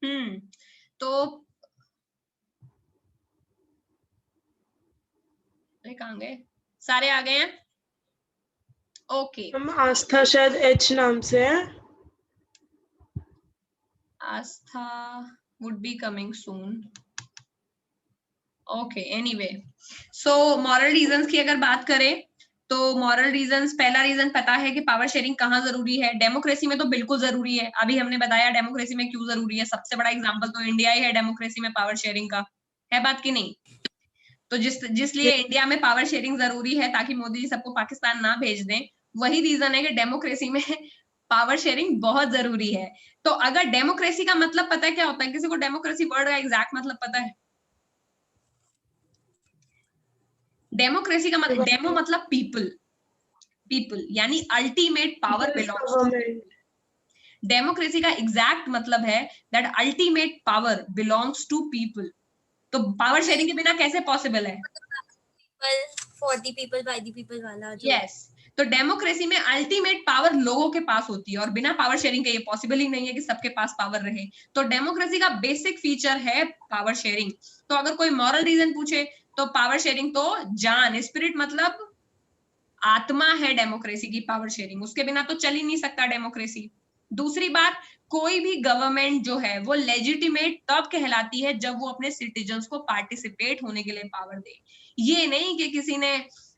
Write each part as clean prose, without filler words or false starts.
तो कहाँ गए, सारे आ गए हैं? ओके, हम आस्था शायद H नाम से है। आस्था would be coming soon. Okay, anyway, so moral reasons की अगर बात करें तो मॉरल रीजंस, पहला रीजन पता है कि पावर शेयरिंग कहाँ जरूरी है। डेमोक्रेसी में तो बिल्कुल जरूरी है, अभी हमने बताया डेमोक्रेसी में क्यों जरूरी है। सबसे बड़ा एग्जांपल तो इंडिया ही है डेमोक्रेसी में पावर शेयरिंग का, है बात की नहीं? तो जिसलिए इंडिया में पावर शेयरिंग जरूरी है ताकि मोदी जी सबको पाकिस्तान ना भेज दें, वही रीजन है कि डेमोक्रेसी में पावर शेयरिंग बहुत जरूरी है। तो अगर डेमोक्रेसी का मतलब पता है क्या होता है? किसी को डेमोक्रेसी वर्ड का एग्जैक्ट मतलब पता है? डेमोक्रेसी का मतलब, डेमो मतलब पीपल, पीपल यानी ultimate power belongs to people. Democracy का एग्जैक्ट मतलब है that ultimate power belongs to people. तो पावर शेयरिंग के बिना कैसे पॉसिबल है? For the people by the people वाला जो। यस, तो डेमोक्रेसी में अल्टीमेट पावर लोगों के पास होती है और बिना पावर शेयरिंग के ये पॉसिबल ही नहीं है कि सबके पास पावर रहे। तो डेमोक्रेसी का बेसिक फीचर है पावर शेयरिंग। तो अगर कोई मॉरल रीजन पूछे तो पावर शेयरिंग तो जान, स्पिरिट मतलब आत्मा है डेमोक्रेसी की पावर शेयरिंग, उसके बिना तो चल ही नहीं सकता डेमोक्रेसी। दूसरी बात, कोई भी गवर्नमेंट जो है वो लेजिटिमेट तब कहलाती है जब वो अपने सिटीजन्स को पार्टिसिपेट होने के लिए पावर दे। ये नहीं कि किसी ने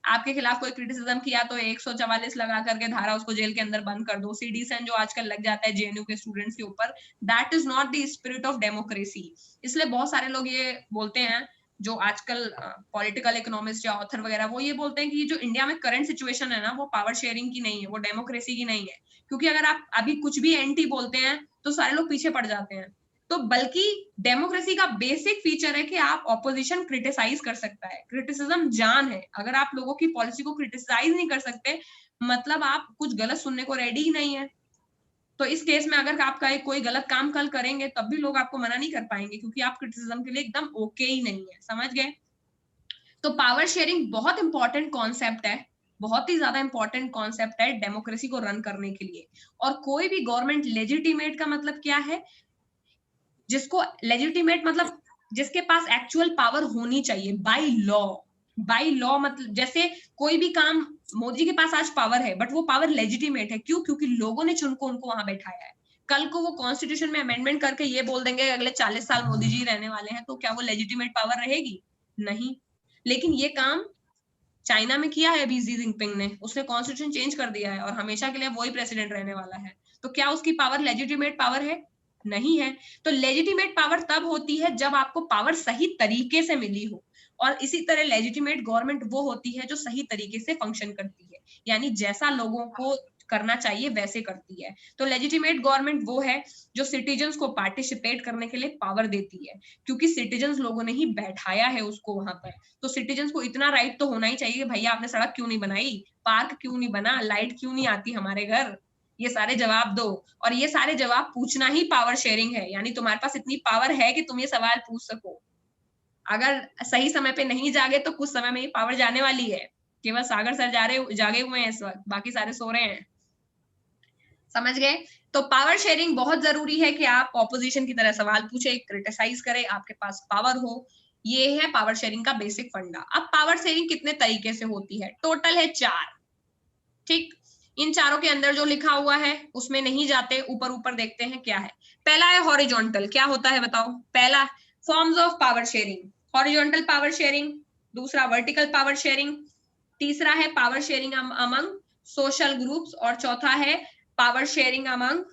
आपके खिलाफ कोई क्रिटिसिज्म किया तो 144 लगा करके धारा उसको जेल के अंदर बंद कर दो, सीडीसन जो आजकल लग जाता है जेएनयू के स्टूडेंट्स के ऊपर, that is not the spirit of democracy. इसलिए बहुत सारे लोग ये बोलते हैं, जो आजकल पॉलिटिकल इकोनॉमिस्ट या ऑथर वगैरह, वो ये बोलते हैं कि जो इंडिया में करंट सिचुएशन है ना, वो पावर शेयरिंग की नहीं है, वो डेमोक्रेसी की नहीं है। क्योंकि अगर आप अभी कुछ भी एंटी बोलते हैं तो सारे लोग पीछे पड़ जाते हैं। तो बल्कि डेमोक्रेसी का बेसिक फीचर है कि आप ऑपोजिशन क्रिटिसाइज कर सकता है, क्रिटिसिज्म जान है। अगर आप लोगों की पॉलिसी को क्रिटिसाइज नहीं कर सकते, मतलब आप कुछ गलत सुनने को रेडी ही नहीं है। तो इस केस में अगर आप कोई गलत काम कल करेंगे तब भी लोग आपको मना नहीं कर पाएंगे, क्योंकि आप क्रिटिसिज्म के लिए एकदम ओके ही नहीं है। समझ गए? तो पावर शेयरिंग बहुत इंपॉर्टेंट कॉन्सेप्ट है, बहुत ही ज्यादा इंपॉर्टेंट कॉन्सेप्ट है डेमोक्रेसी को रन करने के लिए। और कोई भी गवर्नमेंट, लेजिटिमेट का मतलब क्या है? जिसको लेजिटिमेट मतलब जिसके पास एक्चुअल पावर होनी चाहिए बाय लॉ। बाय लॉ मतलब जैसे कोई भी काम, मोदी के पास आज पावर है बट वो पावर लेजिटिमेट है। क्यों? क्योंकि लोगों ने चुनको उनको वहां बैठाया है। कल को वो कॉन्स्टिट्यूशन में अमेंडमेंट करके ये बोल देंगे अगले 40 साल मोदी जी रहने वाले हैं, तो क्या वो लेजिटिमेट पावर रहेगी? नहीं। लेकिन ये काम चाइना में किया है अभी जी जिनपिंग ने, उसने कॉन्स्टिट्यूशन चेंज कर दिया है और हमेशा के लिए वही प्रेसिडेंट रहने वाला है। तो क्या उसकी पावर लेजिटिमेट पावर है? नहीं है। तो लेजिटिमेट पावर तब होती है जब आपको पावर सही तरीके से मिली हो। और इसी तरह लेजिटिमेट गवर्नमेंट वो होती है जो सही तरीके से फंक्शन करती है, यानी जैसा लोगों को करना चाहिए वैसे करती है। तो लेजिटिमेट गवर्नमेंट वो है जो सिटीजन्स को पार्टिसिपेट करने के लिए पावर देती है, क्योंकि सिटीजन्स लोगों ने ही बैठाया है उसको वहां पर। तो सिटीजन्स को इतना राइट तो होना ही चाहिए कि भैया आपने सड़क क्यों नहीं बनाई, पार्क क्यों नहीं बना, लाइट क्यों नहीं आती हमारे घर, ये सारे जवाब दो। और ये सारे जवाब पूछना ही पावर शेयरिंग है, यानी तुम्हारे पास इतनी पावर है कि तुम ये सवाल पूछ सको। अगर सही समय पे नहीं जागे तो कुछ समय में ये पावर जाने वाली है। केवल सागर सर जागे हुए हैं इस वक्त, बाकी सारे सो रहे हैं। समझ गए? तो पावर शेयरिंग बहुत जरूरी है कि आप ऑपोजिशन की तरह सवाल पूछे, क्रिटिसाइज करें, आपके पास पावर हो। ये है पावर शेयरिंग का बेसिक फंडा। अब पावर शेयरिंग कितने तरीके से होती है? टोटल है 4। ठीक, इन चारों के अंदर जो लिखा हुआ है उसमें नहीं जाते, ऊपर ऊपर देखते हैं क्या है। पहला है हॉरिजॉन्टल। क्या होता है बताओ? पहला, forms of power sharing, horizontal power sharing. दूसरा वर्टिकल पावर शेयरिंग। तीसरा है power sharing among social groups. और चौथा है power sharing among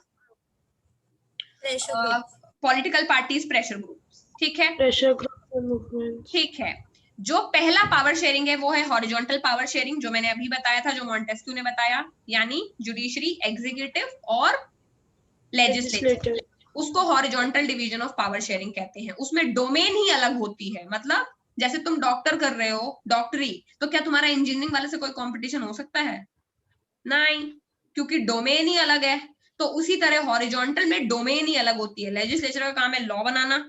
political parties, pressure group. ठीक है, प्रेशर ग्रुप मूवमेंट। ठीक है। जो पहला पावर शेयरिंग है वो है हॉरिजॉन्टल पावर शेयरिंग, जो मैंने अभी बताया था, जो मॉन्टेस्क्यू ने बताया, यानी जुडिशरी, एग्जीक्यूटिव और लेजिस्लेचर। उसको horizontal division of power sharing कहते हैं। उसमें डोमेन ही अलग होती है। मतलब जैसे तुम डॉक्टर कर रहे हो डॉक्टरी, तो क्या तुम्हारा इंजीनियरिंग वाले से कोई कंपटीशन हो सकता है? नहीं, क्योंकि डोमेन ही अलग है। तो उसी तरह हॉरिजॉन्टल में डोमेन ही अलग होती है। लेजिस्लेचर का काम है लॉ बनाना,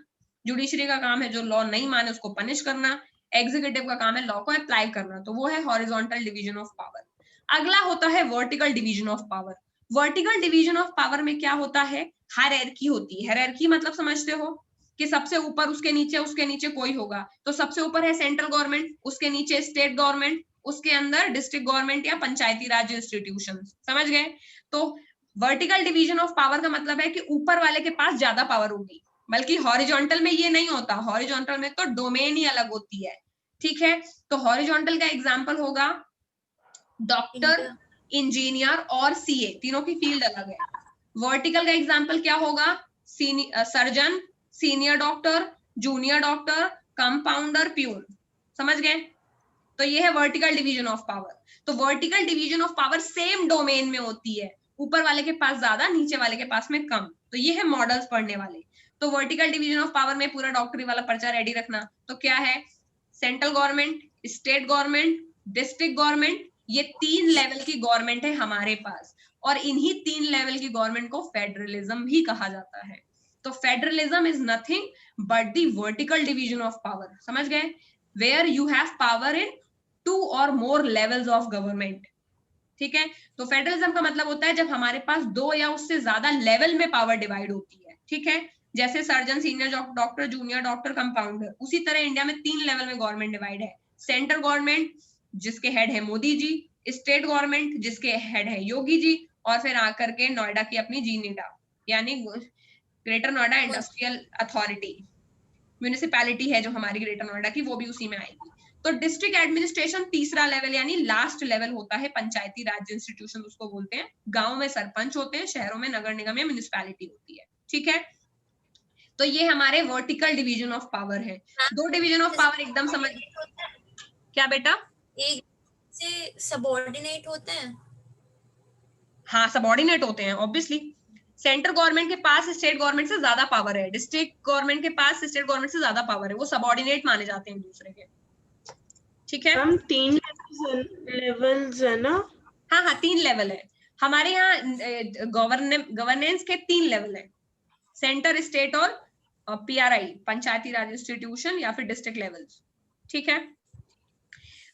जुडिशरी का काम है जो लॉ नहीं माने उसको पनिश करना, एग्जीक्यूटिव का काम है लॉ को अप्लाई करना। तो वो है हॉरिजॉन्टल डिवीजन ऑफ पावर। अगला होता है vertical division of power. Vertical division of power में क्या होता है? हायरार्की होती है। हायरार्की मतलब समझते हो कि सबसे ऊपर, उसके नीचे कोई होगा। तो सबसे ऊपर है सेंट्रल गवर्नमेंट, उसके नीचे स्टेट गवर्नमेंट, उसके अंदर डिस्ट्रिक्ट गवर्नमेंट या पंचायती राज इंस्टीट्यूशन। समझ गए? तो वर्टिकल डिवीजन ऑफ पावर का मतलब है कि ऊपर वाले के पास ज्यादा पावर होगी, बल्कि हॉरिजॉन्टल में ये नहीं होता। हॉरिजॉन्टल में तो डोमेन ही अलग होती है। ठीक है, तो हॉरिजॉन्टल का एग्जाम्पल होगा डॉक्टर, इंजीनियर और सीए, तीनों की फील्ड अलग है। वर्टिकल का एग्जाम्पल क्या होगा? Surgeon, senior doctor, junior doctor, compounder, peon. समझ गए? तो ये है वर्टिकल डिवीजन ऑफ पावर। तो vertical division of power same domain में होती है, ऊपर वाले के पास ज्यादा, नीचे वाले के पास में कम। तो ये है मॉडल्स पढ़ने वाले। तो वर्टिकल डिवीजन ऑफ पावर में पूरा डॉक्टरी वाला पर्चा रेडी रखना। तो क्या है? Central government, state government, district government, ये 3 लेवल की गवर्नमेंट है हमारे पास, और इन्हीं 3 लेवल की गवर्नमेंट को फेडरलिज्म भी कहा जाता है। तो federalism is nothing but the vertical division of power. समझ गए? Where you have power in 2 और मोर लेवल्स ऑफ गवर्नमेंट। ठीक है, तो फेडरलिज्म का मतलब होता है जब हमारे पास 2 या उससे ज्यादा लेवल में पावर डिवाइड होती है। ठीक है, जैसे surgeon, senior doctor, junior doctor, compounder, उसी तरह इंडिया में 3 लेवल में गवर्नमेंट डिवाइड है। सेंट्रल गवर्नमेंट जिसके हेड है मोदी जी, स्टेट गवर्नमेंट जिसके हेड है योगी जी, और फिर आकर के नोएडा की अपनी जीनीडा यानी greater Noida industrial authority, municipality है जो हमारी ग्रेटर नोएडा की, वो भी उसी में आएगी। तो डिस्ट्रिक्ट एडमिनिस्ट्रेशन तीसरा लेवल यानी लास्ट लेवल होता है, पंचायती राज इंस्टीट्यूशन उसको बोलते हैं। गांव में सरपंच होते हैं, शहरों में नगर निगम या म्यूनिसिपैलिटी होती है। ठीक है, तो ये हमारे वर्टिकल डिवीजन ऑफ पावर है। 2 डिवीजन ऑफ पावर एकदम समझ। क्या बेटा? एक से सबऑर्डिनेट होते हैं। हाँ, सबऑर्डिनेट होते हैं ऑब्वियसली। सेंट्रल गवर्नमेंट के पास स्टेट गवर्नमेंट से ज्यादा पावर है, डिस्ट्रिक्ट गवर्नमेंट के पास स्टेट गवर्नमेंट से ज्यादा पावर है, वो सबऑर्डिनेट माने जाते हैं एक दूसरे के। ठीक है, हम 3 लेवल्स है ना? हाँ 3 लेवल है हमारे यहाँ। गवर्नेंस के 3 लेवल है, सेंटर, स्टेट और पीआरआई, पंचायती राज इंस्टीट्यूशन या फिर डिस्ट्रिक्ट लेवल्स। ठीक है,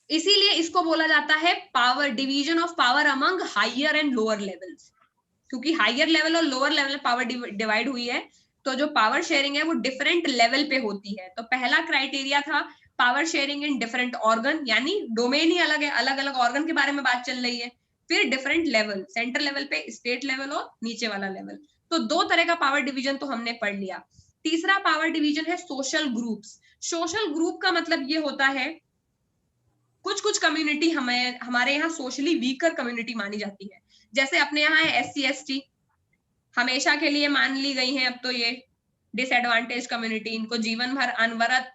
इसीलिए इसको बोला जाता है power division of power among higher and lower levels, क्योंकि हायर लेवल और लोअर लेवल में पावर डिवाइड हुई है। तो जो पावर शेयरिंग है वो डिफरेंट लेवल पे होती है। तो पहला क्राइटेरिया था power sharing in different organ, यानी डोमेन ही अलग है, अलग अलग ऑर्गन के बारे में बात चल रही है। फिर डिफरेंट लेवल, सेंटर लेवल पे, स्टेट लेवल और नीचे वाला लेवल। तो 2 तरह का पावर डिवीजन तो हमने पढ़ लिया। तीसरा पावर डिवीजन है सोशल ग्रुप्स। सोशल ग्रुप का मतलब ये होता है कुछ कम्युनिटी हमारे यहाँ सोशली वीकर कम्युनिटी मानी जाती है। जैसे अपने यहाँ है SC ST, हमेशा के लिए मान ली गई हैं। अब तो ये डिसएडवांटेज कम्युनिटी, इनको जीवन भर अनवरत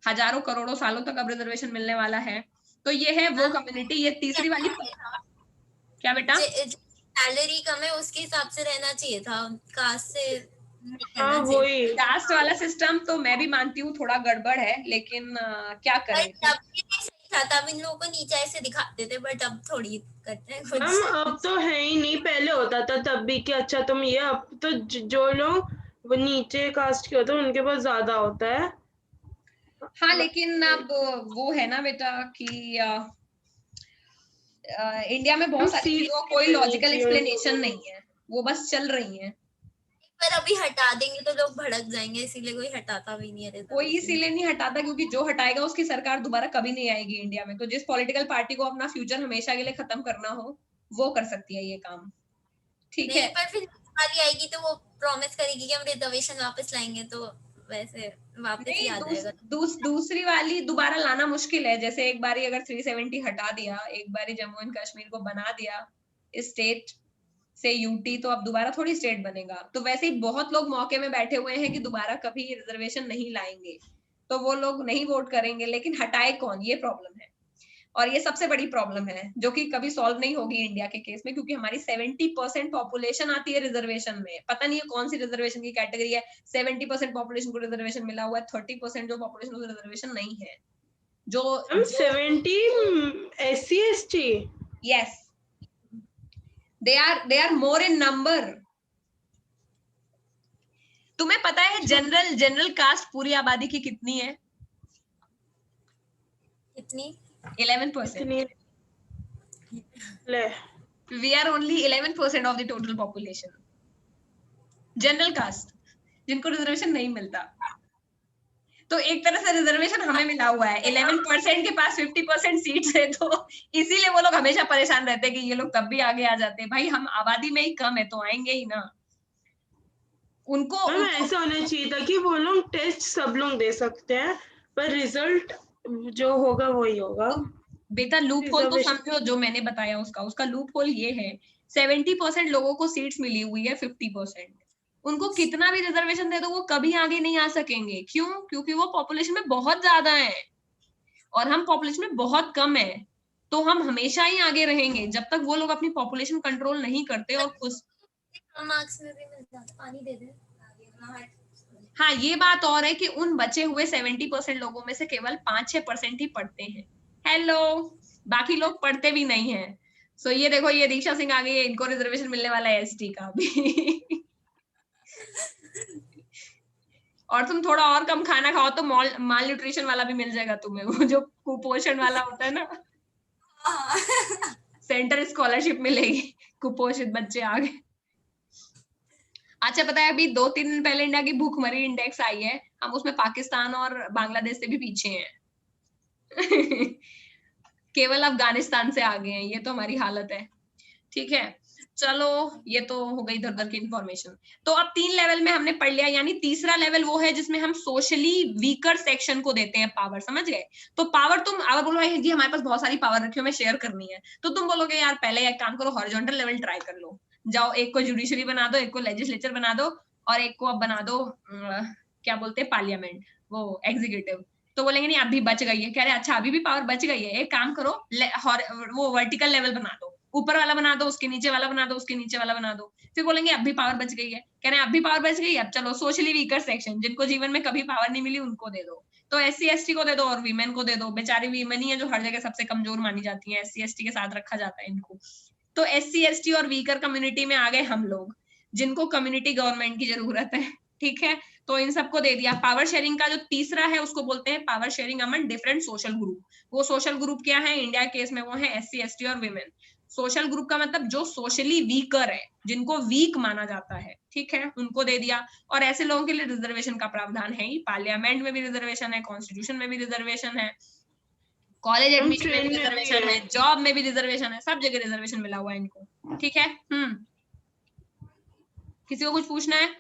हजारों करोड़ों सालों तक अब रिजर्वेशन मिलने वाला है। तो ये है वो कम्युनिटी। ये तीसरी वाली। क्या बेटा? सैलरी कम है उसके हिसाब से रहना चाहिए था, कास्ट से हाँ वही। कास्ट वाला सिस्टम तो मैं भी मानती हूँ थोड़ा गड़बड़ है, लेकिन क्या करें। तब इन लोगों को नीचे ऐसे दिखाते थे, बट अब थोड़ी करते हैं कुछ। हम अब तो है ही नहीं, पहले होता था तब भी कि अच्छा तुम ये, अब तो जो लोग वो नीचे कास्ट के होते हैं उनके पास ज्यादा होता है। हाँ, लेकिन अब वो है ना बेटा कि इंडिया में बहुत सारी चीजों कोई लॉजिकल एक्सप्लेनेशन नहीं है, वो बस चल रही हैं। पर अभी हटा देंगे तो लोग भड़क जाएंगे, इसीलिए कोई हटाता भी नहीं है। कोई इसीलिए नहीं हटाता क्योंकि जो हटाएगा उसकी सरकार दोबारा कभी नहीं आएगी इंडिया में। तो जिस पॉलिटिकल पार्टी को अपना फ्यूचर हमेशा के लिए खत्म करना हो वो कर सकती है ये काम। ठीक है, पर फिर वाली आएगी तो वो प्रॉमिस करेगी कि हम रिजर्वेशन वापस लाएंगे, तो वैसे वापस ही आ जाएगा। दूसरी वाली दोबारा लाना मुश्किल है। जैसे एक बारी अगर 370 हटा दिया, एक बारी जम्मू एंड कश्मीर को बना दिया स्टेट से यूटी, तो अब दोबारा थोड़ी स्टेट बनेगा। तो वैसे ही बहुत लोग मौके में बैठे हुए हैं कि दोबारा कभी रिजर्वेशन नहीं लाएंगे, तो वो लोग नहीं वोट करेंगे। लेकिन हटाए कौन, ये प्रॉब्लम है, और ये सबसे बड़ी प्रॉब्लम है जो कि कभी सॉल्व नहीं होगी इंडिया के केस में, क्योंकि हमारी 70% पॉपुलेशन आती है रिजर्वेशन में। पता नहीं है कौन सी रिजर्वेशन की कैटेगरी है, 70% पॉपुलेशन को रिजर्वेशन मिला हुआ है, 30% जो पॉपुलेशन को रिजर्वेशन नहीं है। जो 70 SC ST, yes, they are more in number. तुम्हें पता है जनरल कास्ट पूरी आबादी की कितनी है? कितनी? 11%. ले We are only 11% of the total population. General caste जिनको रिजर्वेशन नहीं मिलता। तो एक तरह से रिजर्वेशन हमें मिला हुआ है, 11% के पास 50% सीट्स है, तो इसीलिए वो लोग हमेशा परेशान रहते हैं कि ये लोग तब भी आगे आ जाते हैं। भाई हम आबादी में ही कम है तो आएंगे ही ना। उनको ऐसा होना चाहिए था कि वो लोग टेस्ट सब लोग दे सकते हैं, पर रिजल्ट जो होगा वही होगा। बेटा लूप होल तो समझो, जो मैंने बताया उसका लूप होल ये है, 70% लोगों को सीट्स मिली हुई है, 50%। उनको कितना भी रिजर्वेशन दे दो वो कभी आगे नहीं आ सकेंगे। क्यों? क्योंकि वो पॉपुलेशन में बहुत ज्यादा है और हम पॉपुलेशन में बहुत कम है। तो हम हमेशा ही आगे रहेंगे जब तक वो लोग अपनी पॉपुलेशन कंट्रोल नहीं करते और खुद। मार्क्स में भी मिल जाता, पानी दे दे। हाँ ये बात और है कि उन बचे हुए 70% लोगों में से केवल 5-6% ही पढ़ते हैं। हेलो, बाकी लोग पढ़ते भी नहीं है। सो ये देखो, ये दीक्षा सिंह आ गई है, इनको रिजर्वेशन मिलने वाला है एसटी का भी। और तुम थोड़ा और कम खाना खाओ तो माल न्यूट्रिशन वाला भी मिल जाएगा तुम्हें, वो जो कुपोषण वाला होता है ना, सेंटर स्कॉलरशिप मिलेगी, कुपोषित बच्चे आ गए। अच्छा पता है, अभी 2-3 दिन पहले इंडिया की भूखमरी इंडेक्स आई है, हम उसमें पाकिस्तान और बांग्लादेश से भी पीछे हैं। केवल अफगानिस्तान से आगे हैं, ये तो हमारी हालत है। ठीक है, चलो ये तो हो गई इधर उधर की इंफॉर्मेशन। तो अब 3 लेवल में हमने पढ़ लिया, यानी तीसरा लेवल वो है जिसमें हम सोशली वीकर सेक्शन को देते हैं पावर। समझ गए? तो पावर तुम अगर बोलो जी हमारे पास बहुत सारी पावर रखी है हमें शेयर करनी है, तो तुम बोलोगे यार पहले एक काम करो, हॉरिजॉन्टल लेवल ट्राई कर लो। जाओ एक को जुडिशरी बना दो, एक को लेजिस्लेचर बना दो, और एक को अब बना दो क्या बोलते हैं, पार्लियामेंट, वो एग्जीक्यूटिव। तो बोलेंगे नहीं अभी बच गई है। कह रहे अच्छा अभी भी पावर बच गई है, एक काम करो वो वर्टिकल लेवल बना दो, ऊपर वाला बना दो, उसके नीचे वाला बना दो, उसके नीचे वाला बना दो। फिर बोलेंगे अब भी पावर बच गई है। कह रहे हैं अब भी पावर बच गई है, अब चलो सोशली वीकर सेक्शन, जिनको जीवन में कभी पावर नहीं मिली उनको दे दो। तो SC ST को दे दो और वीमेन को दे दो। बेचारी वीमेन ही है जो हर जगह सबसे कमजोर मानी जाती है, SC ST के साथ रखा जाता है इनको। तो SC ST और वीकर कम्युनिटी में आ गए हम लोग, जिनको कम्युनिटी गवर्नमेंट की जरूरत है। ठीक है, तो इन सबको दे दिया। पावर शेयरिंग का जो तीसरा है उसको बोलते हैं power sharing among different social group. वो सोशल ग्रुप क्या है इंडिया केस में? वो है SC ST और विमेन। सोशल ग्रुप का मतलब जो सोशली वीकर है, जिनको वीक माना जाता है, ठीक है, उनको दे दिया। और ऐसे लोगों के लिए रिजर्वेशन का प्रावधान है ही, पार्लियामेंट में भी रिजर्वेशन है, कॉन्स्टिट्यूशन में भी रिजर्वेशन है, कॉलेज एडमिशन में भी रिजर्वेशन है, जॉब में भी रिजर्वेशन है, सब जगह रिजर्वेशन मिला हुआ है इनको। ठीक है, किसी को कुछ पूछना है?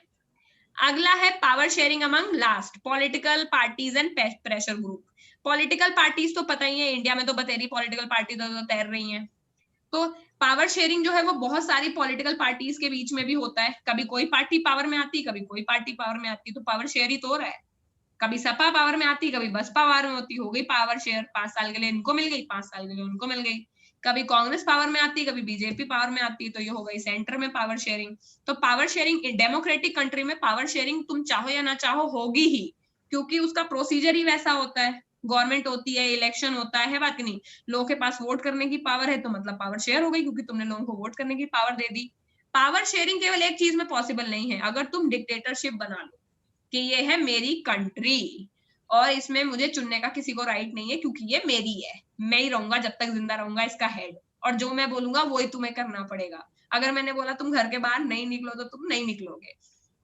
अगला है power sharing among last political parties and pressure group. Political parties तो पता ही है, इंडिया में तो बतेरी पॉलिटिकल पार्टी तो तैर रही हैं। तो पावर शेयरिंग जो है वो बहुत सारी पॉलिटिकल पार्टीज के बीच में भी होता है। कभी कोई पार्टी पावर में आती, कभी कोई पार्टी पावर में आती, तो पावर शेयर ही तो हो रहा है। कभी सपा पावर में आती, कभी बसपा पावर में होती, हो गई पावर शेयर। 5 साल के लिए इनको मिल गई, 5 साल के लिए उनको मिल गई। कभी कांग्रेस पावर में आती, कभी बीजेपी पावर में आती, तो ये हो गई सेंटर में पावर शेयरिंग। तो पावर शेयरिंग डेमोक्रेटिक कंट्री में पावर शेयरिंग तुम चाहो या ना चाहो होगी ही, क्योंकि उसका प्रोसीजर ही वैसा होता है। गवर्नमेंट होती है, इलेक्शन होता है, बात नहीं, लोगों के पास वोट करने की पावर है, तो मतलब पावर शेयर हो गई, क्योंकि तुमने लोगों को वोट करने की पावर दे दी। पावर शेयरिंग केवल एक चीज में पॉसिबल नहीं है, अगर तुम डिक्टेटरशिप बना लो कि ये है मेरी कंट्री और इसमें मुझे चुनने का किसी को राइट नहीं है, क्योंकि ये मेरी है, मैं ही रहूंगा जब तक जिंदा रहूंगा इसका हेड, और जो मैं बोलूंगा वही तुम्हें करना पड़ेगा। अगर मैंने बोला तुम घर के बाहर नहीं निकलो तो तुम नहीं निकलोगे।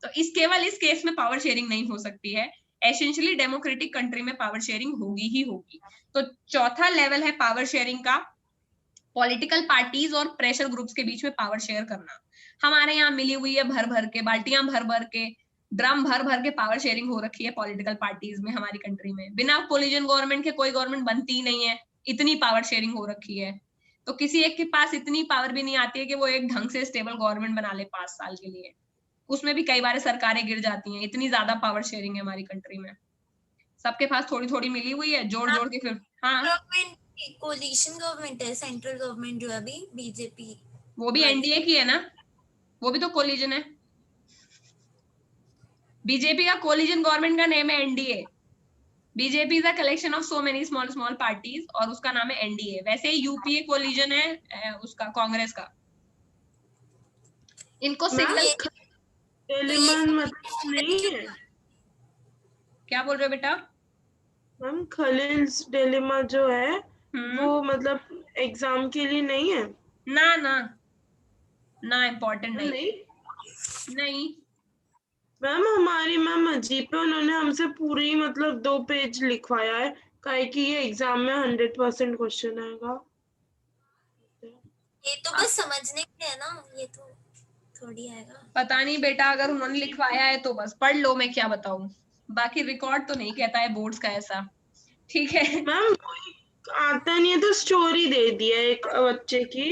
तो केवल इस केस में पावर शेयरिंग नहीं हो सकती है। एसेंशियली डेमोक्रेटिक कंट्री में पावर शेयरिंग होगी ही होगी। तो चौथा लेवल है पावर शेयरिंग का, पॉलिटिकल पार्टीज और प्रेशर ग्रुप्स के बीच में पावर शेयर करना। हमारे यहाँ मिली हुई है भर भर के, बाल्टियां भर भर के, ड्रम भर भर के पावर शेयरिंग हो रखी है पॉलिटिकल पार्टीज में हमारी कंट्री में। बिना कोलिजन गवर्नमेंट के कोई गवर्नमेंट बनती ही नहीं है, इतनी पावर शेयरिंग हो रखी है। तो किसी एक के पास इतनी पावर भी नहीं आती है कि वो एक ढंग से स्टेबल गवर्नमेंट बना ले 5 साल के लिए। उसमें भी कई बार सरकारें गिर जाती हैं, इतनी ज्यादा पावर शेयरिंग है हमारी कंट्री में। सबके पास थोड़ी थोड़ी मिली हुई है, जोड़ जोड़ के फिर। हाँ, कोलिशन गवर्नमेंट है, सेंट्रल गवर्नमेंट जो है अभी बीजेपी, वो भी एनडीए की है ना, वो भी तो कोलिजन है। बीजेपी का कोलिजन गवर्नमेंट का नेम है NDA. BJP is a collection of so many small small parties और उसका नाम है एनडीए। वैसे ही यूपीए कोलिजन है उसका, कांग्रेस का। इनको सिंगल मतलब नहीं है। क्या बोल रहे हो बेटा? मैम खलील्स डिलेमा जो है वो मतलब एग्जाम के लिए नहीं है? ना ना ना, इम्पोर्टेंट नहीं, नहीं। मैम हमारी मैम अजीब है, उन्होंने हमसे पूरी मतलब 2 पेज लिखवाया है, काहे कि ये एग्जाम में 100% क्वेश्चन आएगा। ये तो बस समझने के है ना, ये तो थोड़ी आएगा। पता नहीं बेटा, अगर उन्होंने लिखवाया है तो बस पढ़ लो, मैं क्या बताऊं। बाकी रिकॉर्ड तो नहीं कहता है बोर्ड्स का ऐसा। ठीक है। मैम आता नहीं है तो स्टोरी दे दिया एक बच्चे की।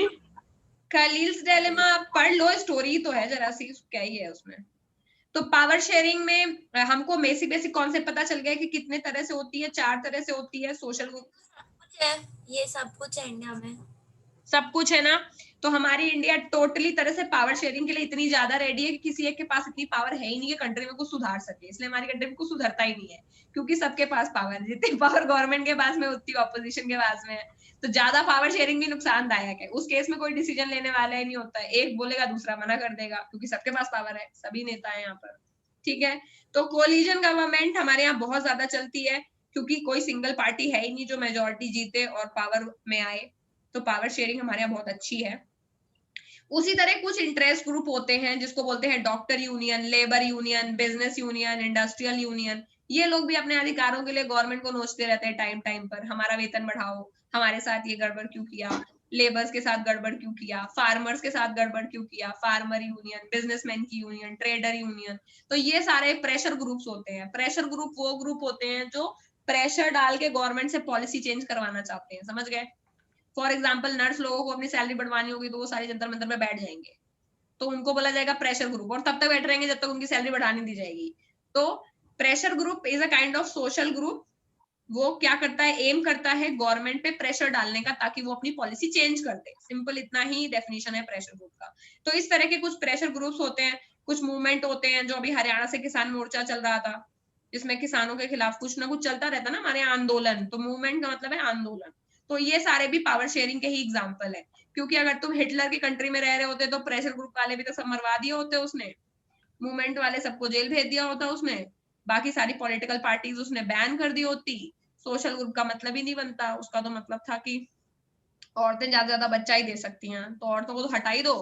खलील्स डिलेमा आप पढ़ लो, स्टोरी तो है जरा सी, क्या ही है उसमें। तो पावर शेयरिंग में हमको बेसिक बेसिक कॉन्सेप्ट पता चल गया कि कितने तरह से होती है, 4 तरह से होती है। सोशल ग्रुप कुछ है, ये सब कुछ है इंडिया में, सब कुछ है ना। तो हमारी इंडिया टोटली तरह से पावर शेयरिंग के लिए इतनी ज्यादा रेडी है कि किसी एक के पास इतनी पावर है ही नहीं कि कंट्री में कुछ सुधार सके। इसलिए हमारी कंट्री में कुछ सुधरता ही नहीं है, क्योंकि सबके पास पावर है। जितनी पावर गवर्नमेंट के पास में उतनी ऑपोजिशन के पास में है। तो ज्यादा पावर शेयरिंग भी नुकसानदायक है। उस केस में कोई डिसीजन लेने वाला ही नहीं होता है। एक बोलेगा दूसरा मना कर देगा, क्योंकि सबके पास पावर है, सभी नेता है यहाँ पर। ठीक है। तो कोलिजन गवर्नमेंट हमारे यहाँ बहुत ज्यादा चलती है, क्योंकि कोई सिंगल पार्टी है ही नहीं जो मेजोरिटी जीते और पावर में आए। तो पावर शेयरिंग हमारे यहाँ बहुत अच्छी है। उसी तरह कुछ इंटरेस्ट ग्रुप होते हैं जिसको बोलते हैं doctor union, labour union, business union, industrial union. ये लोग भी अपने अधिकारों के लिए गवर्नमेंट को नोचते रहते हैं टाइम टाइम पर, हमारा वेतन बढ़ाओ, हमारे साथ ये गड़बड़ क्यों किया, लेबर्स के साथ गड़बड़ क्यों किया, फार्मर्स के साथ गड़बड़ क्यों किया, फार्मर यूनियन, बिजनेसमैन की यूनियन, ट्रेडर यूनियन। तो ये सारे प्रेशर ग्रुप्स होते हैं। प्रेशर ग्रुप वो ग्रुप होते हैं जो प्रेशर डाल के गवर्नमेंट से पॉलिसी चेंज करवाना चाहते हैं, समझ गए। फॉर एग्जाम्पल नर्स लोगों को अपनी सैलरी बढ़वानी होगी तो वो सारी जंतर मंतर में बैठ जाएंगे, तो उनको बोला जाएगा प्रेशर ग्रुप, और तब तक बैठ रहेंगे जब तक उनकी सैलरी बढ़ानी दी जाएगी। तो pressure group is a kind of social group. वो क्या करता है, एम करता है गवर्नमेंट पे प्रेशर डालने का, ताकि वो अपनी पॉलिसी चेंज कर दे। सिंपल इतना ही डेफिनेशन है प्रेशर ग्रुप का। तो इस तरह के कुछ प्रेशर ग्रुप्स होते हैं। कुछ मूवमेंट होते हैं, जो अभी हरियाणा से किसान मोर्चा चल रहा था, जिसमें किसानों के खिलाफ कुछ ना कुछ चलता रहता ना हमारे यहाँ आंदोलन। तो मूवमेंट का मतलब है आंदोलन। तो ये सारे भी पावर शेयरिंग के ही एग्जाम्पल है। क्योंकि अगर तुम हिटलर की कंट्री में रह रहे होते तो प्रेशर ग्रुप वाले भी तो सब मरवा दिए होते उसने, मूवमेंट वाले सबको जेल भेज दिया होता उसने, बाकी सारी पॉलिटिकल पार्टीज उसने बैन कर दी होती। सोशल ग्रुप का मतलब ही नहीं बनता। उसका तो मतलब था कि औरतें ज्यादा ज्यादा बच्चा ही दे सकती हैं, तो औरतों को तो हटा ही दो।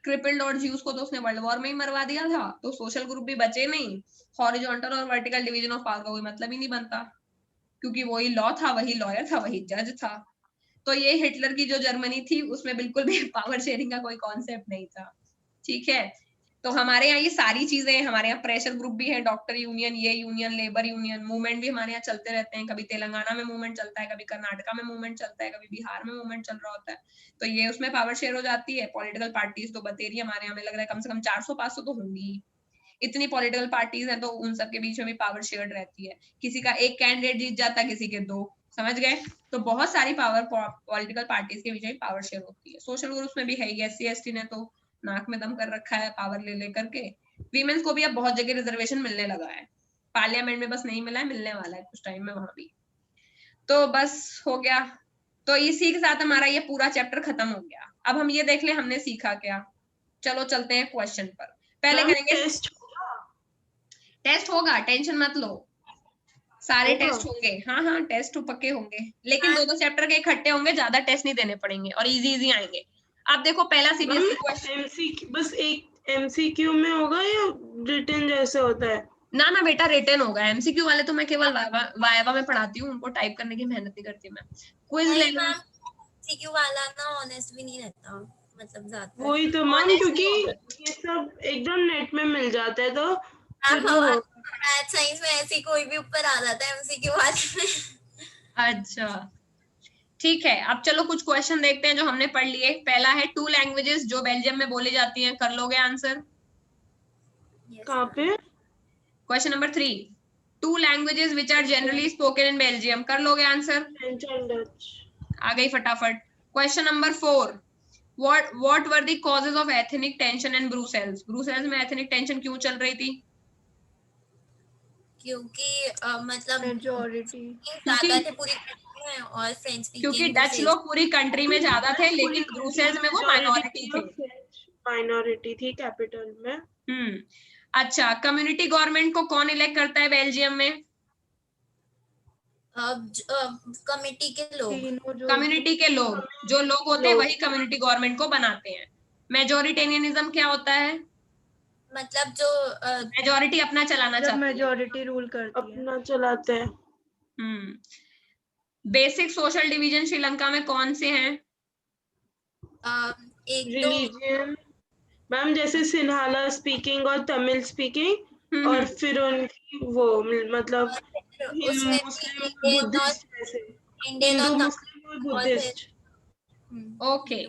क्रिपल्ड और ज्यूस को तो उसने वर्ल्ड वॉर में ही मरवा दिया था, तो सोशल ग्रुप भी बचे नहीं। हॉरिजॉन्टल और वर्टिकल डिवीजन ऑफ पावर का कोई मतलब ही नहीं बनता, क्योंकि वही लॉ था, वही लॉयर था, वही जज था। तो ये हिटलर की जो जर्मनी थी उसमें बिल्कुल भी पावर शेयरिंग का कोई कॉन्सेप्ट नहीं था। ठीक है। तो हमारे यहाँ ये सारी चीजें, हमारे यहाँ प्रेशर ग्रुप भी है, डॉक्टर यूनियन, ये यूनियन, लेबर यूनियन, मूवमेंट भी हमारे यहाँ चलते रहते हैं। कभी तेलंगाना में मूवमेंट चलता है, कभी कर्नाटका में मूवमेंट चलता है, कभी बिहार में मूवमेंट चल रहा होता है। तो ये उसमें पावर शेयर हो जाती है। पॉलिटिकल पार्टीज तो बतेरी हमारे यहाँ में लग रहा है कम से कम 400-500 तो होंगी। इतनी पॉलिटिकल पार्टीज हैं, तो उन सब के बीच में भी पावर शेयर्ड रहती है। किसी का एक कैंडिडेट जीत जाता है, किसी के 2, समझ गए। तो बहुत सारी पावर पॉलिटिकल पार्टीज के बीच में पावर शेयर होती है। सोशल ग्रुप्स में भी है। SC ST ने तो नाक में दम कर रखा है पावर ले लेकर के। वीमेंस को भी अब बहुत जगह रिजर्वेशन मिलने लगा है, पार्लियामेंट में बस नहीं मिला है, मिलने वाला है कुछ टाइम में वहां भी। तो बस हो गया। तो इसी के साथ हमारा ये पूरा चैप्टर खत्म हो गया। अब हम ये देख ले हमने सीखा क्या। चलो चलते हैं क्वेश्चन पर। पहले करेंगे टेस्ट होगा, टेंशन मत लो, सारे टेस्ट होंगे। हाँ हाँ, टेस्ट तो पक्के होंगे, लेकिन 2-2 चैप्टर के इकट्ठे होंगे, ज्यादा टेस्ट नहीं देने पड़ेंगे और इजी इजी आएंगे। आप देखो पहला CBSE क्वेश्चन, MCQ बस एक MCQ में होगा या रिटन जैसे होता है? ना ना बेटा, रिटन होगा। MCQ वाले तो मैं केवल वाइवा में पढ़ाती हूँ, उनको टाइप करने की मेहनत नहीं करती मैं। क्विज ले लो। MCQ वाला ना ऑनेस्ट भी नहीं रहता, मतलब ज्यादा। वही तो मैम, क्योंकि ये सब एकदम नेट में मिल जाता है, तो मैथ साइंस में ऐसे कोई भी ऊपर आ जाता है MCQ वाले में। अच्छा ठीक है, अब चलो कुछ क्वेश्चन देखते हैं जो हमने पढ़ लिए। पहला है 2 लैंग्वेजेस जो बेल्जियम में बोली जाती हैं। कर लोगे आंसर? कहाँ पे? Question number 3, 2 languages which are generally spoken in Belgium. कर लोगे आंसर? French and Dutch. आ गई फटाफट। Question number 4, what were the causes of ethnic tension in Brussels? Brussels में ethnic tension क्यों चल रही थी? क्योंकि मतलब मेजॉरिटी, ज्यादा थे पूरी कंट्री में, और फ्रेंच क्योंकि स्पीकिंग डच लोग पूरी कंट्री में ज्यादा थे, लेकिन ब्रुसेल्स में वो माइनॉरिटी थे। माइनॉरिटी थी कैपिटल में। अच्छा, कम्युनिटी गवर्नमेंट को कौन इलेक्ट करता है बेल्जियम में? कमेटी के लोग, कम्युनिटी के लोग, जो लोग होते हैं वही कम्युनिटी गवर्नमेंट को बनाते हैं। मेजोरिटेरियनिज्म क्या होता है? मतलब जो मेजोरिटी अपना चलाना जब चाहती है। मेजोरिटी रूल करती है। अपना चलाते हैं। बेसिक सोशल डिवीजन श्रीलंका में कौन से हैं? एक तो रिलीजियन मैम, जैसे सिन्हाला स्पीकिंग और तमिल स्पीकिंग, और फिर उनकी वो मतलब उसमें भी मुस्लिम इंडियन और बुद्धिस्ट, जैसे इंडियन हिंदू और मुस्लिम और बुद्धिस्ट। ओके।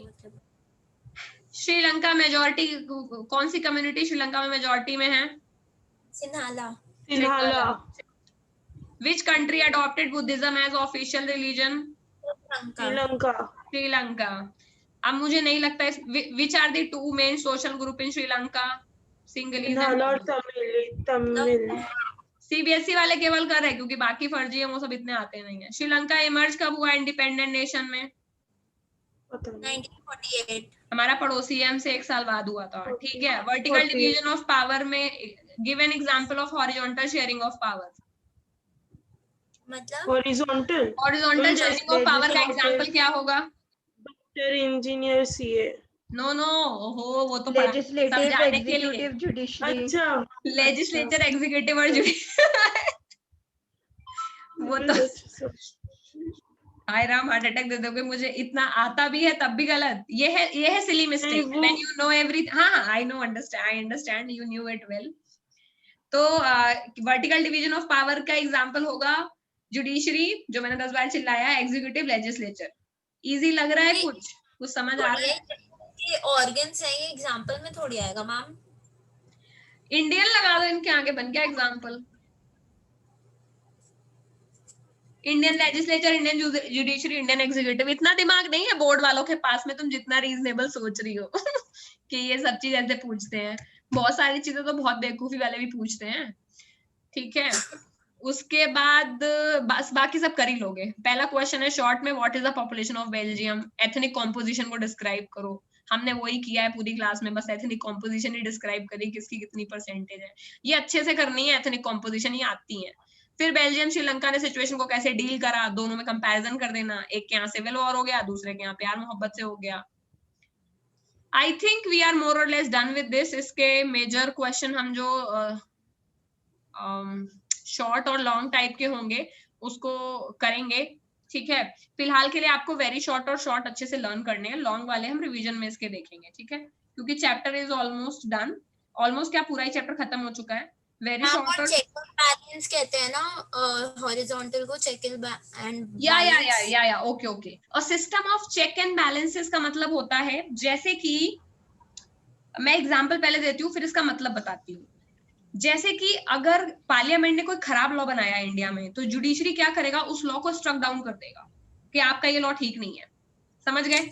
श्रीलंका मेजोरिटी, कौन सी कम्युनिटी श्रीलंका में मेजोरिटी में है? Sinhala. Sinhala. Which country adopted Buddhism as official religion? Sri Lanka. Sri Lanka. अब मुझे नहीं लगता है which are the two main social group in Sri Lanka? Sinhalese Sinhala और and तमिल। सीबीएसई वाले केवल कर रहे हैं क्योंकि बाकी फर्जी है, वो सब इतने आते नहीं है। श्रीलंका इमर्ज कब हुआ इंडिपेंडेंट नेशन में? 1948। हमारा पड़ोसी है, हमसे 1 साल बाद हुआ था। ठीक है। वर्टिकल डिवीजन ऑफ पावर में give an example of horizontal sharing of power. मतलब हॉरिजॉन्टल शेयरिंग ऑफ पावर का एग्जांपल क्या होगा? Doctor, engineer, CA. नो ओहो, वो तो पढ़ा लेजिस्लेटिव, समझाने के लिए। Executive, judiciary. अच्छा, लेजिस्लेचर, एग्जीक्यूटिव और जुडिशरी। वो तो हाय राम, हार्ट अटैक दे दोगे मुझे, इतना आता भी है तब भी गलत। ये है silly mistake when you know everything. हाँ I know, I understand, you knew it well. तो वर्टिकल डिवीजन ऑफ पावर का एग्जांपल होगा जुडिशरी, जो मैंने 10 बार चिल्लाया, एग्जीक्यूटिव, लेजिस्लेचर। इजी लग रहा है? कुछ समझ आ रहा है? ये ऑर्गन्स है, ये एग्जांपल में थोड़ी आएगा मैम। इंडियन लगा दो इनके आगे, बन गया example. Indian legislature, Indian judiciary, Indian executive. इतना दिमाग नहीं है बोर्ड वालों के पास में, तुम जितना रीजनेबल सोच रही हो कि ये सब चीज ऐसे पूछते हैं। बहुत सारी चीजें तो बहुत बेवकूफी वाले भी पूछते हैं। ठीक है। उसके बाद बस बाकी सब कर ही लोगे। पहला क्वेश्चन है शॉर्ट में, what is the population of Belgium? Ethnic composition को डिस्क्राइब करो। हमने वही किया है पूरी क्लास में, बस एथनिक कॉम्पोजिशन ही डिस्क्राइब करी, किसकी कितनी परसेंटेज है। ये अच्छे से करनी है, एथनिक कॉम्पोजिशन ही आती है। फिर बेल्जियम श्रीलंका ने सिचुएशन को कैसे डील करा, दोनों में कंपैरिजन कर देना। एक के यहाँ सिविल वॉर हो गया, दूसरे के यहाँ प्यार मोहब्बत से हो गया। I think we are more और लेस डन विद दिस। इसके मेजर क्वेश्चन हम जो शॉर्ट और लॉन्ग टाइप के होंगे उसको करेंगे। ठीक है। फिलहाल के लिए आपको वेरी शॉर्ट और शॉर्ट अच्छे से लर्न करने हैं, लॉन्ग वाले हम रिवीजन में इसके देखेंगे। ठीक है, क्योंकि chapter is almost done. Almost क्या, पूरा ही चैप्टर खत्म हो चुका है। वेरी शॉर्ट और चेक एंड बैलेंस कहते हैं ना हॉरिजॉन्टल को, चेक एंड या ओके। और system of check and balances का मतलब होता है, जैसे कि मैं एग्जांपल पहले देती हूँ फिर इसका मतलब बताती हूँ। जैसे कि अगर पार्लियामेंट ने कोई खराब लॉ बनाया है इंडिया में, तो जुडिशरी क्या करेगा, उस लॉ को स्ट्रक डाउन कर देगा कि आपका ये लॉ ठीक नहीं है। समझ गए?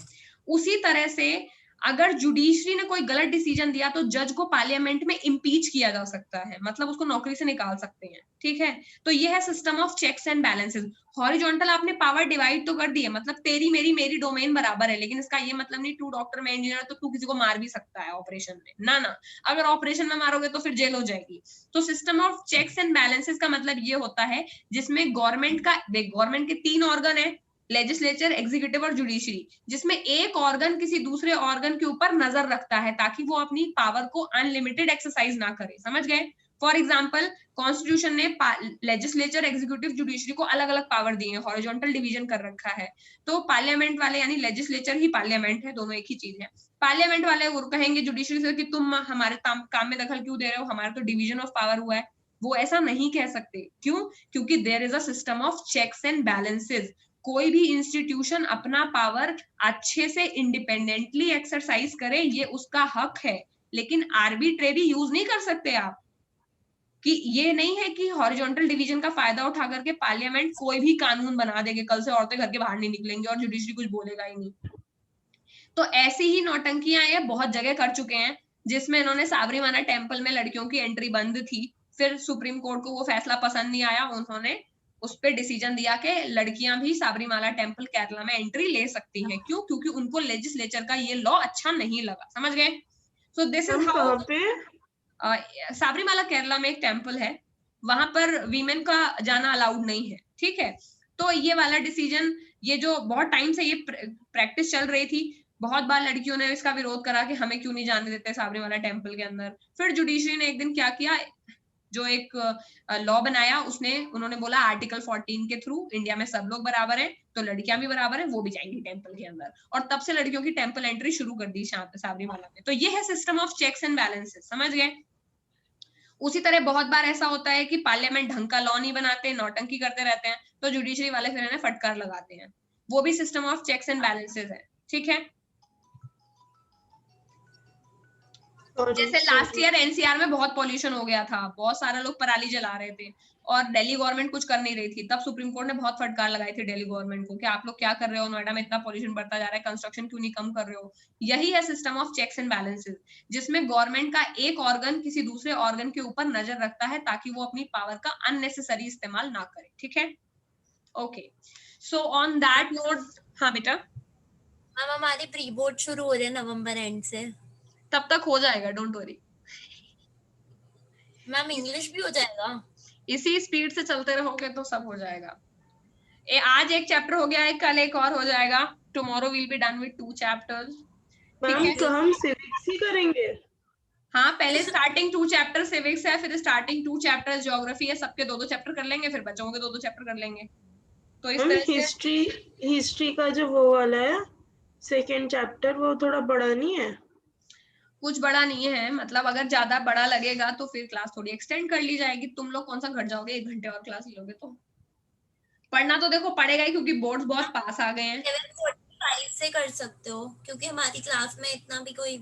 उसी तरह से अगर जुडिशरी ने कोई गलत डिसीजन दिया तो जज को पार्लियामेंट में इम्पीच किया जा सकता है, मतलब उसको नौकरी से निकाल सकते हैं। ठीक है। तो ये है system of checks and balances. Horizontal आपने पावर डिवाइड तो कर दी है, मतलब तेरी मेरी डोमेन बराबर है, लेकिन इसका ये मतलब नहीं तू डॉक्टर में इंजीनियर तो तू किसी को मार भी सकता है ऑपरेशन में। ना, अगर ऑपरेशन में मारोगे तो फिर जेल हो जाएगी। तो system of checks and balances का मतलब ये होता है जिसमें गवर्नमेंट के 3 ऑर्गन है, लेजिस्लेचर, एग्जीक्यूटिव और जुडिशरी, जिसमें एक ऑर्गन किसी दूसरे ऑर्गन के ऊपर नजर रखता है ताकि वो अपनी पावर को अनलिमिटेड एक्सरसाइज ना करे। समझ गए? फॉर एग्जाम्पल, कॉन्स्टिट्यूशन ने लेजिस्लेचर, एग्जीक्यूटिव, जुडिशरी को अलग अलग पावर दी है, हॉरिजॉन्टल डिवीजन कर रखा है। तो पार्लियामेंट वाले, यानी लेजिस्लेचर ही पार्लियामेंट है, दोनों एक ही चीज है। पार्लियामेंट वाले वो कहेंगे जुडिशरी से कि तुम हमारे काम में दखल क्यों दे रहे हो, हमारा तो डिवीजन ऑफ पावर हुआ है। वो ऐसा नहीं कह सकते। क्यों? क्योंकि there is a system of checks and balances. कोई भी इंस्टीट्यूशन अपना पावर अच्छे से इंडिपेंडेंटली एक्सरसाइज करे, ये उसका हक है, लेकिन आर्बिट्रेरी यूज नहीं कर सकते आप। कि ये नहीं है कि हॉरिजॉन्टल डिवीजन का फायदा उठा करके पार्लियामेंट कोई भी कानून बना देगी, कल से औरतें घर के बाहर नहीं निकलेंगी और जुडिशरी कुछ बोलेगा ही नहीं। तो ऐसी ही नौटंकियां ये बहुत जगह कर चुके हैं, जिसमें इन्होंने साबरीमाला टेम्पल में लड़कियों की एंट्री बंद थी, फिर सुप्रीम कोर्ट को वो फैसला पसंद नहीं आया, उन्होंने उस पर डिसीजन दिया कि लड़कियां भी साबरीमाला टेम्पल केरला में एंट्री ले सकती हैं। क्यों? क्योंकि उनको लेजिस्लेचर का ये लॉ अच्छा नहीं लगा। समझ गए? So this is how Sabarimala Kerala में एक टेम्पल है, वहां पर वीमेन का जाना अलाउड नहीं है। ठीक है। तो ये वाला डिसीजन, ये जो बहुत टाइम से ये प्रैक्टिस चल रही थी, बहुत बार लड़कियों ने इसका विरोध करा कि हमें क्यों नहीं जाने देते साबरीमाला टेम्पल के अंदर। फिर जुडिशरी ने एक दिन क्या किया, जो एक लॉ बनाया, उन्होंने बोला आर्टिकल 14 के थ्रू इंडिया में सब लोग बराबर हैं, तो लड़कियां भी बराबर हैं, वो भी जाएंगी टेम्पल के अंदर। और तब से लड़कियों की टेम्पल एंट्री शुरू कर दी साबरीमाला में। तो ये है system of checks and balances, समझ गए। उसी तरह बहुत बार ऐसा होता है कि पार्लियामेंट ढंग का लॉ नहीं बनाते, नौटंकी करते रहते हैं, तो जुडिशरी वाले फिर इन्हें फटकार लगाते हैं। वो भी system of checks and balances है, ठीक है। जैसे लास्ट ईयर एनसीआर में बहुत पॉल्यूशन हो गया था, बहुत सारे लोग पराली जला रहे थे और दिल्ली गवर्नमेंट कुछ कर नहीं रही थी, तब सुप्रीम कोर्ट ने बहुत फटकार लगाई थी दिल्ली गवर्नमेंट को कि आप लोग क्या कर रहे हो, नोएडा में इतना पॉल्यूशन बढ़ता जा रहा है, कंस्ट्रक्शन क्यों नहीं कम कर रहे हो। यही है system of checks and balances, जिसमें गवर्नमेंट का एक ऑर्गन किसी दूसरे ऑर्गन के ऊपर नजर रखता है ताकि वो अपनी पावर का अननेसेसरी इस्तेमाल ना करे, ठीक है। Okay, so on that note, हाँ बेटा। मैम हमारे प्री बोर्ड शुरू हो रहे हैं नवंबर एंड से, तब तक हो जाएगा, डोंट वरी। मैम इंग्लिश भी हो जाएगा? इसी स्पीड से चलते रहोगे तो सब हो जाएगा। आज एक चैप्टर हो गया है, कल एक और हो जाएगा। Tomorrow will be done with 2 chapters. Ma'am तो हम सिविक्स ही करेंगे? हाँ, पहले स्टार्टिंग 2 चैप्टर सिविक्स है, फिर स्टार्टिंग 2 चैप्टर ज्योग्राफी है, सबके 2-2 चैप्टर कर लेंगे, फिर बच्चों के 2-2 चैप्टर कर लेंगे। तो इस तरह से हिस्ट्री का जो वो वाला है सेकेंड चैप्टर, वो थोड़ा बड़ा नहीं है? कुछ बड़ा नहीं है, मतलब अगर ज्यादा बड़ा लगेगा तो फिर क्लास थोड़ी एक्सटेंड कर ली जाएगी। तुम लोग कौन सा घट जाओगे, 1 घंटे और क्लास लोगे तो पढ़ना तो देखो पड़ेगा ही, क्योंकि बोर्ड्स बहुत पास आ गए हैं। 7:45 से कर सकते हो, क्योंकि हमारी क्लास में इतना भी कोई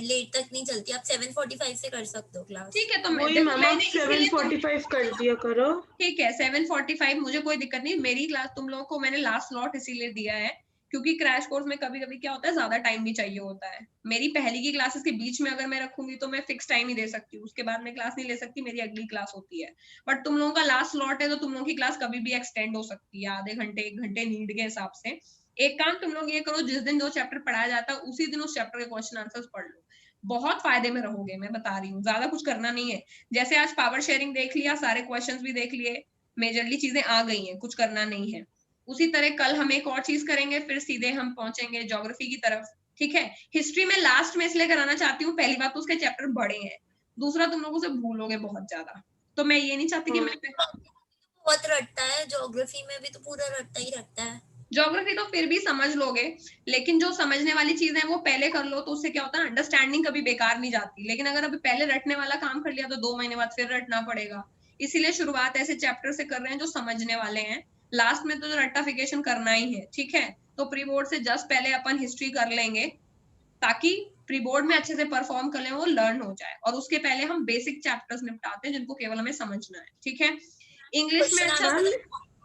लेट तक नहीं चलती, आप 7:45 से कर सकते हो क्लास। ठीक है, तो मैंने 7:45 कर दिया करो। ठीक है, 7:45 मुझे कोई दिक्कत नहीं। मेरी क्लास तुम लोगों को मैंने लास्ट स्लॉट इसीलिए दिया है क्योंकि क्रैश कोर्स में कभी कभी क्या होता है, ज्यादा टाइम भी चाहिए होता है। मेरी पहली की क्लासेस के बीच में अगर मैं रखूंगी तो मैं फिक्स टाइम ही दे सकती हूँ, उसके बाद मैं क्लास नहीं ले सकती, मेरी अगली क्लास होती है। बट तुम लोगों का लास्ट स्लॉट है तो तुम लोगों की क्लास कभी भी एक्सटेंड हो सकती है, आधे घंटे 1 घंटे नीड के हिसाब से। एक काम तुम लोग ये करो, जिस दिन जो चैप्टर पढ़ाया जाता है उसी दिन उस चैप्टर के क्वेश्चन आंसर्स पढ़ लो, बहुत फायदे में रहोगे, मैं बता रही हूँ। ज्यादा कुछ करना नहीं है। जैसे आज पावर शेयरिंग देख लिया, सारे क्वेश्चंस भी देख लिए, मेजरली चीजें आ गई हैं, कुछ करना नहीं है। उसी तरह कल हम एक और चीज करेंगे, फिर सीधे हम पहुंचेंगे ज्योग्राफी की तरफ, ठीक है। हिस्ट्री में लास्ट में इसलिए कराना चाहती हूँ, पहली बात तो उसके चैप्टर बड़े हैं, दूसरा तुम लोगों से भूलोगे बहुत ज्यादा, तो मैं ये नहीं चाहती कि मैं बहुत रटता है, ज्योग्राफी में भी तो पूरा रटता ही रटता है। ज्योग्राफी तो फिर भी समझ लोगे, लेकिन जो समझने वाली चीज है वो पहले कर लो, तो उससे क्या होता है, अंडरस्टैंडिंग कभी बेकार नहीं जाती। लेकिन अगर अभी पहले रटने वाला काम कर लिया तो 2 महीने बाद फिर रटना पड़ेगा। इसीलिए शुरुआत ऐसे चैप्टर से कर रहे हैं जो समझने वाले हैं, लास्ट में तो रट्टाफिकेशन करना ही है, ठीक है। तो प्री बोर्ड से जस्ट पहले अपन हिस्ट्री कर लेंगे ताकि प्री बोर्ड में अच्छे से परफॉर्म कर ले, वो लर्न हो जाए, और उसके पहले हम बेसिक चैप्टर्स निपटाते हैं जिनको केवल हमें समझना है, ठीक है। इंग्लिश में अच्छा,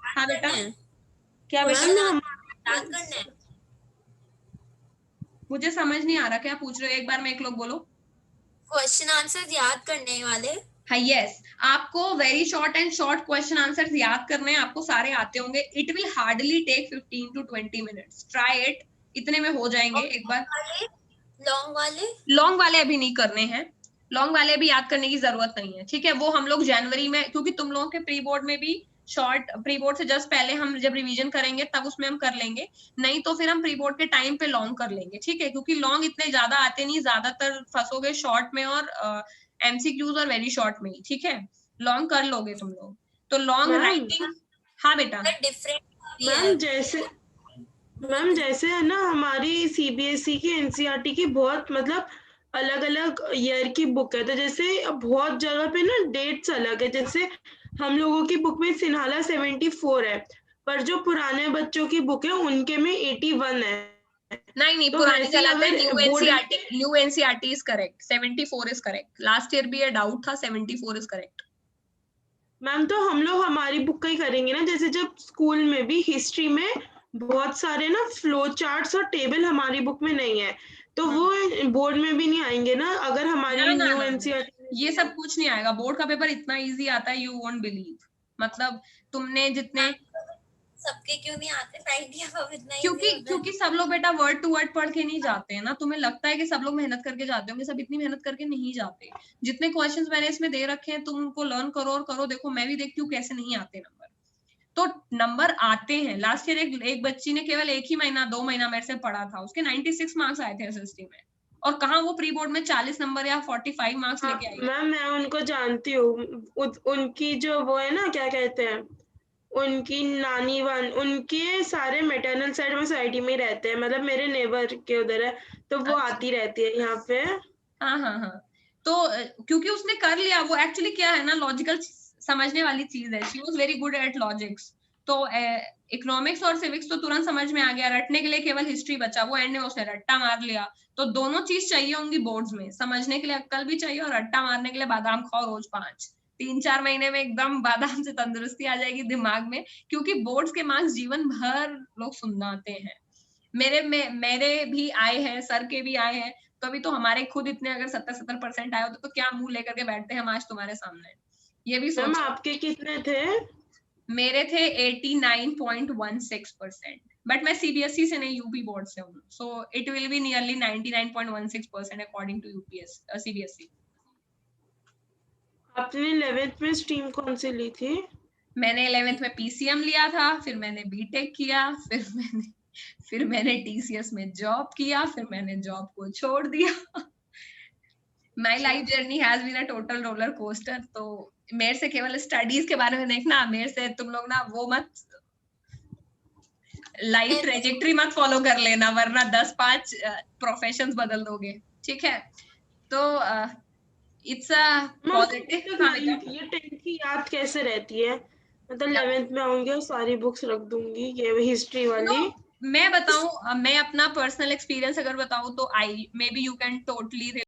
हाँ बेटा क्या बेटा, याद करना है। मुझे समझ नहीं आ रहा क्या पूछ रहे हो, एक बार में एक लोग बोलो। क्वेश्चन आंसर याद करने वाले। हाँ यस, आपको very short and short question answers याद करने हैं, आपको सारे आते होंगे। It will hardly take 15 to 20 minutes, try it, इतने में हो जाएंगे। एक बार लॉन्ग वाले अभी नहीं करने हैं, लॉन्ग वाले भी याद करने की जरूरत नहीं है, ठीक है। वो हम लोग जनवरी में, क्योंकि तुम लोगों के प्री बोर्ड में भी शॉर्ट, प्री बोर्ड से जस्ट पहले हम जब रिवीजन करेंगे तब उसमें हम कर लेंगे, नहीं तो फिर हम प्री बोर्ड के टाइम पे लॉन्ग कर लेंगे, ठीक है। क्योंकि लॉन्ग इतने ज्यादा आते नहीं, ज्यादातर फंसोगे शॉर्ट में और एमसीक्यूज और वेरी शॉर्ट में ही, ठीक है। लॉन्ग कर लोगे तुम लोग, तो लॉन्ग राइटिंग। हाँ बेटा। मैम जैसे है ना, हमारी सीबीएसई की एनसीईआरटी की बहुत मतलब अलग अलग ईयर की बुक है, तो जैसे बहुत जगह पे ना डेट्स अलग है। जैसे हम लोगों की बुक में सिन्हाला 74 है, पर जो पुराने बच्चों की बुक है उनके में 81 है। नहीं तो पुरानी गलत है, new NCERT is correct, 74 is correct. Last year भी ये डाउट था, 74 इज करेक्ट। मैम तो हम लोग हमारी बुक का ही करेंगे ना, जैसे जब स्कूल में भी हिस्ट्री में बहुत सारे ना फ्लो चार्ट्स और टेबल हमारी बुक में नहीं है, तो वो बोर्ड में भी नहीं आएंगे ना अगर हमारी न्यू एनसीईआरटी। ये सब कुछ नहीं आएगा, बोर्ड का पेपर इतना इजी आता है, यू वोंट बिलीव। मतलब तुमने जितने सबके क्यों नहीं आते, क्योंकि सब लोग बेटा वर्ड टू वर्ड पढ़ के नहीं जाते हैं ना। तुम्हें लगता है कि सब लोग मेहनत करके जाते होंगे, सब इतनी मेहनत करके नहीं जाते। जितने क्वेश्चंस मैंने इसमें दे रखे हैं तुम उनको लर्न करो और करो। देखो मैं भी देखती हूँ कैसे नहीं आते नंबर, तो नंबर आते हैं। लास्ट ईयर एक बच्ची ने केवल 2 महीना मेरे से पढ़ा था, उसके 96 मार्क्स आए थे एसएसटी में, और कहाँ वो प्री बोर्ड में 40 नंबर या 45 मार्क्स लेके आई। मैम मैं उनको जानती हूँ, उनकी जो वो है ना, क्या कहते हैं, उनकी नानी उनके सारे मैटरनल साइड में सोसाइटी में ही रहते हैं, मतलब मेरे नेबर के उधर है, तो वो आती रहती है यहाँ पे। हाँ हाँ हाँ, तो क्योंकि उसने कर लिया, वो एक्चुअली क्या है ना, लॉजिकल समझने वाली चीज है, she was very good at logics. तो इकोनॉमिक्स और सिविक्स तो तुरंत समझ में आ गया, रटने के लिए केवल हिस्ट्री बचा, वो एंड में उसने रट्टा मार लिया। तो दोनों चीज चाहिए होंगी बोर्ड्स में, समझने के लिए अक्कल भी चाहिए और रट्टा मारने के लिए बादाम खाओ रोज 5। 3-4 महीने में एकदम बादाम से तंदुरुस्ती आ जाएगी दिमाग में, क्योंकि बोर्ड्स के मार्क्स जीवन भर लोग सुनाते हैं। मेरे भी आए हैं, सर के भी आए हैं, तो अभी तो हमारे खुद इतने अगर 70% आए होते तो क्या मुंह लेकर के बैठते हैं हम आज तुम्हारे सामने, ये भी मैम सोचो। आपके कितने थे? मेरे थे 89.16%, बट मैं सीबीएसई से नहीं, यूपी बोर्ड से हूँ, so it will be nearly 99.16% according to UPS CBSE. आपने 11th में स्ट्रीम कौन सी ली थी? मैंने 11th में पीसीएम लिया था, फिर मैंने बीटेक किया, फिर मैंने टीसीएस में जॉब किया, फिर मैंने जॉब को छोड़ दिया। My life journey has been a total roller coaster. तो मेरे से केवल स्टडीज के बारे में देखना, मेरे से तुम लोग ना वो मत, लाइफ ट्रेजेक्ट्री मत फॉलो कर लेना, वरना 10-5 प्रोफेशंस बदल दोगे, ठीक है? तो इट्स अ पॉजिटिव। ये 10th की याद कैसे रहती है? मतलब 11th में आऊंगी और सारी बुक्स रख दूंगी, ये हिस्ट्री वाली। मैं बताऊं, मैं अपना पर्सनल एक्सपीरियंस अगर बताऊं तो I may be you can totally